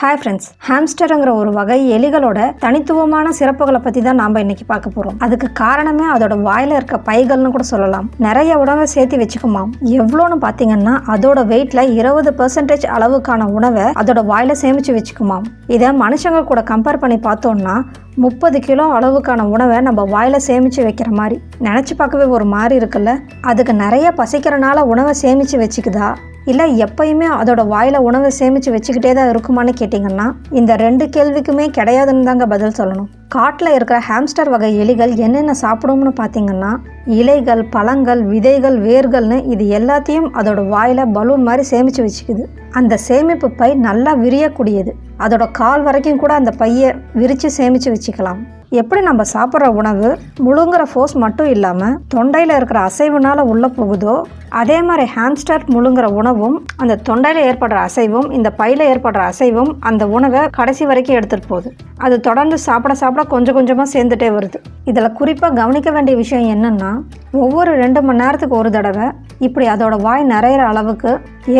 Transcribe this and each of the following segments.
Hi friends, ஹாம்ஸ்டருங்கிற ஒரு வகை எலிகளோட தனித்துவமான சிறப்புகளை பற்றி தான் நாம் இன்னைக்கு பார்க்க போகிறோம். அதுக்கு காரணமே அதோட வாயில் இருக்க பைகள்னு கூட சொல்லலாம். நிறைய உணவை சேர்த்து வச்சுக்குமாம். எவ்வளோன்னு பார்த்தீங்கன்னா அதோட வெயிட்டில் 20% அளவுக்கான உணவை அதோட வாயில் சேமித்து வச்சுக்குமாம். இதை மனுஷங்க கூட கம்பேர் பண்ணி பார்த்தோம்னா 30 கிலோ அளவுக்கான உணவை நம்ம வாயில் சேமித்து வைக்கிற மாதிரி நினச்சி பார்க்கவே ஒரு மாதிரி இருக்குல்ல. அதுக்கு நிறைய பசிக்கிறனால உணவை சேமித்து வச்சுக்குதா, இல்லை எப்பயுமே அதோட வாயில் உணவை சேமித்து வச்சுக்கிட்டே தான் இருக்குமான்னு கேட்டிங்கன்னா இந்த 2 கேள்விக்குமே கிடையாதுன்னு தாங்க பதில் சொல்லணும். காட்டில் இருக்கிற ஹாம்ஸ்டர் வகை எலிகள் என்னென்ன சாப்பிடும்னு பார்த்தீங்கன்னா இலைகள், பழங்கள், விதைகள், வேர்கள்னு இது எல்லாத்தையும் அதோட வாயில் பலூன் மாதிரி சேமித்து வச்சுக்குது. அந்த சேமிப்பு பை நல்லா விரியக்கூடியது. அதோட கால் வரைக்கும் கூட அந்த பையை விரித்து சேமித்து வச்சுக்கலாம். எப்படி நம்ம சாப்பிட்ற உணவு முழுங்குற ஃபோர்ஸ் மட்டும் இல்லாமல் தொண்டையில் இருக்கிற அசைவுனால் உள்ளே போகுதோ அதே மாதிரி ஹாம்ஸ்டர் முழுங்குற உணவும் அந்த தொண்டையில் ஏற்படுற அசைவும் இந்த பையில் ஏற்படுற அசைவும் அந்த உணவை கடைசி வரைக்கும் எடுத்துகிட்டு போகுது. அது தொடர்ந்து சாப்பிட சாப்பிட கொஞ்சம் கொஞ்சமாக சேர்ந்துட்டே வருது. இதில் குறிப்பாக கவனிக்க வேண்டிய விஷயம் என்னென்னா ஒவ்வொரு 2 மணி நேரத்துக்கு ஒரு தடவை இப்படி அதோட வாய் நிறையிற அளவுக்கு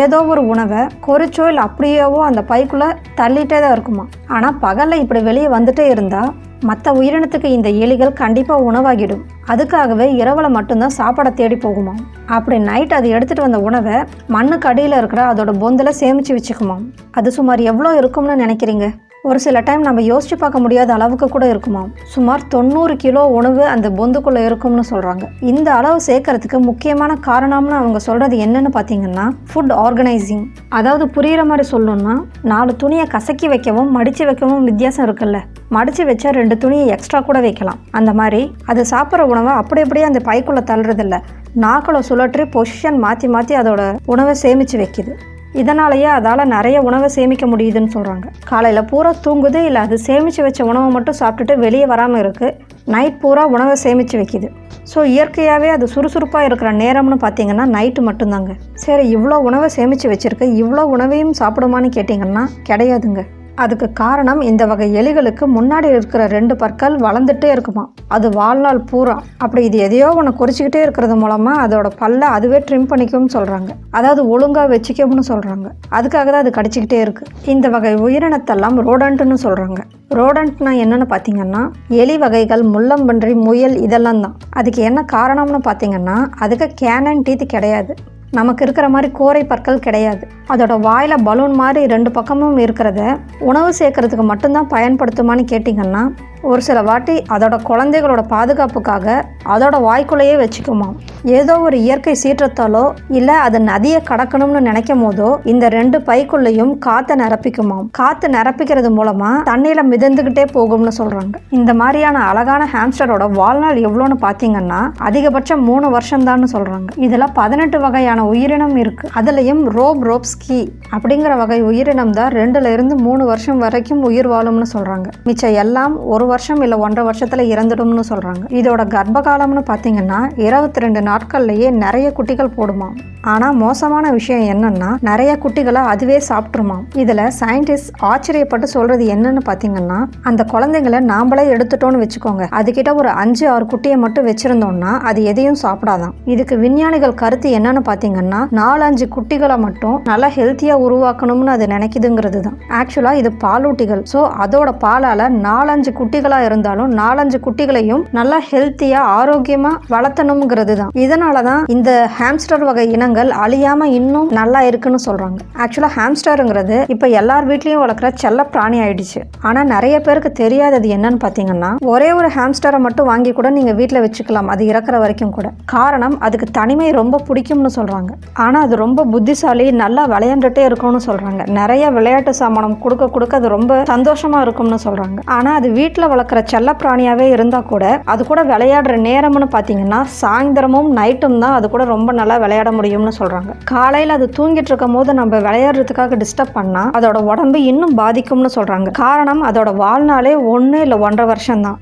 ஏதோ ஒரு உணவை கொறிச்சோ இல்லை அப்படியேவோ அந்த பைக்குள்ளே தள்ளிட்டே தான் இருக்குமா. ஆனால் பகலில் இப்படி வெளியே வந்துட்டே இருந்தால் மற்ற உயிரினத்துக்கு இந்த எலிகள் கண்டிப்பாக உணவாகிடும். அதுக்காகவே இரவில் மட்டும்தான் சாப்பாடை தேடி போகுமா. அப்படி நைட் அது எடுத்துகிட்டு வந்த உணவை மண்ணுக்கு அடியில் இருக்கிற அதோட பொந்தில் சேமித்து வச்சுக்குமாம். அது சுமார் எவ்வளோ இருக்கும்னு நினைக்கிறீங்க? ஒரு சில டைம் நம்ம யோசிச்சு பார்க்க முடியாத அளவுக்கு கூட இருக்குமாம். சுமார் 90 கிலோ உணவு அந்த பொந்துக்குள்ளே இருக்கும்னு சொல்கிறாங்க. இந்த அளவு சேர்க்கறதுக்கு முக்கியமான காரணம்னு அவங்க சொல்கிறது என்னன்னு பார்த்தீங்கன்னா ஃபுட் ஆர்கனைசிங். அதாவது புரிகிற மாதிரி சொல்லணும்னா 4 துணியை கசக்கி வைக்கவும் மடித்து வைக்கவும் வித்தியாசம் இருக்குல்ல. மடித்து வச்சா 2 துணியை எக்ஸ்ட்ரா கூட வைக்கலாம். அந்த மாதிரி அது சாப்பிட்ற உணவை அப்படியே அந்த பைக்குள்ளே தள்ளுறதில்ல, நாக்கில் சுழற்றி பொசிஷன் மாற்றி மாற்றி அதோட உணவை சேமித்து வைக்குது. இதனாலேயே அதால் நிறைய உணவை சேமிக்க முடியுதுன்னு சொல்கிறாங்க. காலையில் பூரா தூங்குது, இல்லை அது சேமித்து வச்ச உணவை மட்டும் சாப்பிட்டுட்டு வெளியே வராமல் இருக்குது. நைட் பூரா உணவை சேமித்து வைக்கிது. ஸோ இயற்கையாகவே அது சுறுசுறுப்பாக இருக்கிற நேரம்னு பார்த்தீங்கன்னா நைட்டு மட்டும்தாங்க. சரி, இவ்வளோ உணவை சேமித்து வச்சுருக்கு, இவ்வளோ உணவையும் சாப்பிடுமான்னு கேட்டிங்கன்னா கிடையாதுங்க. அதுக்கு காரணம் இந்த வகை எலிகளுக்கு முன்னாடி இருக்கிற 2 பற்கள் வளர்ந்துட்டே இருக்குமா. அது வாழ்நாள் பூரா அப்படி இது எதையோ ஒன்று குறிச்சிக்கிட்டே இருக்கிறது மூலமாக அதோட பல்லை அதுவே ட்ரிம் பண்ணிக்கும்னு சொல்கிறாங்க. அதாவது ஒழுங்காக வச்சுக்கும்னு சொல்கிறாங்க. அதுக்காக தான் அது கடிச்சிக்கிட்டே இருக்குது. இந்த வகை உயிரினத்தெல்லாம் ரோடண்ட்னு சொல்கிறாங்க. ரோடண்ட்னா என்னென்னு பார்த்தீங்கன்னா எலி வகைகள், முள்ளம்பன்றி, முயல் இதெல்லாம் தான். அதுக்கு என்ன காரணம்னு பார்த்தீங்கன்னா அதுக்கு கேனன் டீத் கிடையாது. நமக்கு இருக்கிற மாதிரி கோரை பற்கள் கிடையாது. அதோட வாயில் பலூன் மாதிரி 2 பக்கமும் இருக்கிறத உணவு சேர்க்கறதுக்கு மட்டும்தான் பயன்படுத்துமான்னு கேட்டிங்கன்னா ஒரு சில வாட்டி அதோட குழந்தைகளோட பாதுகாப்புக்காக அதோட வாய்க்குள்ளேயே வச்சுக்குமாம். ஏதோ ஒரு இயற்கை சீற்றத்தாலோ இல்லை அது நதியை கடக்கணும்னு நினைக்கும் போதோ இந்த 2 பைக்குள்ளேயும் காற்றை நிரப்பிக்குமாம். காற்று நிரப்பிக்கிறது மூலமாக தண்ணியில் மிதந்துக்கிட்டே போகும்னு சொல்கிறாங்க. இந்த மாதிரியான அழகான ஹாம்ஸ்டரோட வாழ்நாள் எவ்வளோன்னு பார்த்தீங்கன்னா அதிகபட்சம் 3 வருஷம்தான்னு சொல்கிறாங்க. இதில் 18 வகையான உயிரினம் இருக்குது. அதுலேயும் ரோப்ஸ்கி அப்படிங்கிற வகை உயிரினம் தான் 2 வருஷம் வரைக்கும் உயிர் வாழும்னு சொல்கிறாங்க. மிச்சம் எல்லாம் 1 வருஷம் இல்லை 1.5 வருஷத்தில் இறந்துடும்னு சொல்கிறாங்க. இதோட கர்ப்ப காலம்னு பார்த்தீங்கன்னா 22 நாட்கள்லேயே நிறைய குட்டிகள் போடுமாம். ஆனால் மோசமான விஷயம் என்னன்னா நிறைய குட்டிகளை அதுவே சாப்பிட்ருமாம். இதில் சயின்டிஸ்ட் ஆச்சரியப்பட்டு சொல்கிறது என்னன்னு பார்த்தீங்கன்னா அந்த குழந்தைங்களை நாமளே எடுத்துட்டோன்னு வச்சுக்கோங்க, அதுக்கிட்ட ஒரு 5-6 குட்டியை மட்டும் வச்சுருந்தோம்னா அது எதையும் சாப்பிடாதான். இதுக்கு விஞ்ஞானிகள் கருத்து என்னன்னு பார்த்தீங்கன்னா 4-5 குட்டிகளை மட்டும் நல்லா ஹெல்த்தியாக உருவாக்கணும்னு அது நினைக்குதுங்கிறது தான். ஆக்சுவலாக இது பாலூட்டிகள். ஸோ அதோட பாலால் 4-5 குட்டிகளாக இருந்தாலும் 4-5 குட்டிகளையும் நல்லா ஹெல்த்தியாக ஆரோக்கியமாக வளர்த்தணுங்கிறது தான். இதனால தான் இந்த ஹாம்ஸ்டர் வகை இனங்கள் அழியாம இன்னும் நல்லா இருக்குன்னு சொல்றாங்க. ஆக்சுவலா ஹாம்ஸ்டருங்கிறது இப்ப எல்லார் வீட்லயும் வளர்க்குற செல்ல பிராணி ஆயிடுச்சு. ஆனா நிறைய பேருக்கு தெரியாதது என்னன்னு பாத்தீங்கன்னா ஒரே ஒரு ஹாம்ஸ்டரை மட்டும் வாங்கி கூட நீங்க வீட்டுல வச்சுக்கலாம், அது இறக்குற வரைக்கும் கூட. காரணம் அதுக்கு தனிமை ரொம்ப பிடிக்கும்னு சொல்றாங்க. ஆனா அது ரொம்ப புத்திசாலி, நல்லா விளையாண்டுட்டே இருக்கும்னு சொல்றாங்க. நிறைய விளையாட்டு சாமானம் கொடுக்க அது ரொம்ப சந்தோஷமா இருக்கும்னு சொல்றாங்க. ஆனா அது வீட்டுல வளர்க்குற செல்ல பிராணியாவே இருந்தா கூட அது கூட விளையாடுற நேரம்னு பாத்தீங்கன்னா சாயந்தரமும் நைட்டும் தான் அது கூட ரொம்ப நல்லா விளையாட முடியும் சொல்றாங்க. காலையில் அது தூங்கிட்டு இருக்கும் போது நம்ம விளையாடுறதுக்காக டிஸ்டர்ப் பண்ணா அதோட உடம்பு இன்னும் பாதிக்கும்னு சொல்றாங்க. காரணம் அதோட வாழ்நாளே 1 இல்லை 1.5 வருஷம் தான்.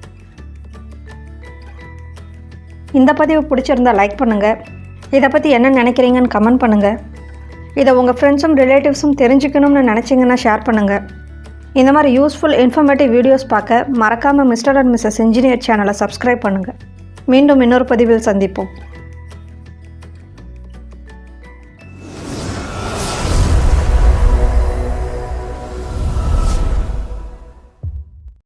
இந்த பதிவு பிடிச்சிருந்தா லைக் பண்ணுங்க. இதை பற்றி என்ன நினைக்கிறீங்கன்னு கமெண்ட் பண்ணுங்க. இதை உங்கள் ஃப்ரெண்ட்ஸும் ரிலேட்டிவ்ஸும் தெரிஞ்சுக்கணும்னு நினச்சிங்கன்னா ஷேர் பண்ணுங்க. இந்த மாதிரி யூஸ்ஃபுல் இன்ஃபர்மேட்டிவ் வீடியோஸ் பார்க்க மறக்காமல் மிஸ்டர் அண்ட் மிஸ்ஸஸ் இன்ஜினியர் சேனலை சப்ஸ்கிரைப் பண்ணுங்கள். மீண்டும் இன்னொரு பதிவில் சந்திப்போம்.